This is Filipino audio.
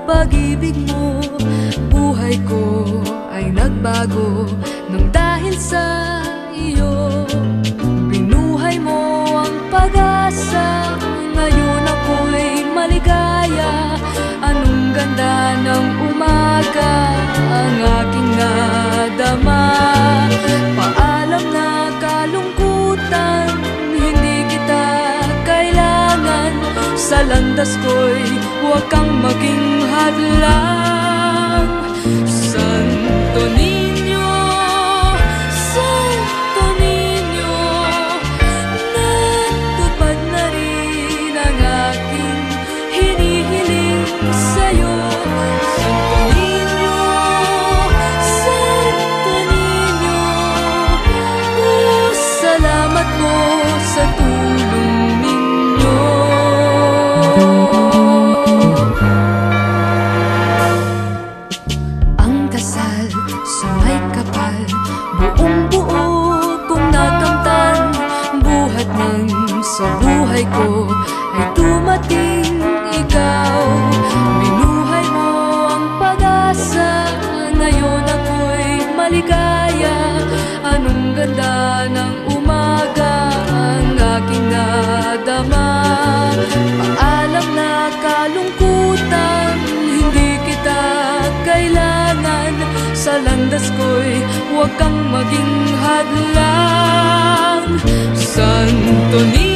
Pag-ibig mo, buhay ko ay nagbago nang dahil sa iyo. Binuhay mo ang pag-asa, ngayon ako'y maligaya. Anong ganda ng umaga ang aking nadama. Paalam na kalungkutan, hindi kita kailangan. Sa landas ko'y huwag kang maging hadlang. Santo Niño, Santo Niño, natupad na rin ang aking hinihiling sa'yo. Santo Niño, Santo Niño, salamat mo sa tulong ninyo. Sa buhay ko ay dumating ikaw. Binuhay mo ang pag-asa, ngayon ako'y maligaya. Anong ganda ng umaga ang aking nadama. Paalam na kalungkutan, hindi kita kailangan. Sa landas ko'y huwag kang maging hadlang. Santo Niño,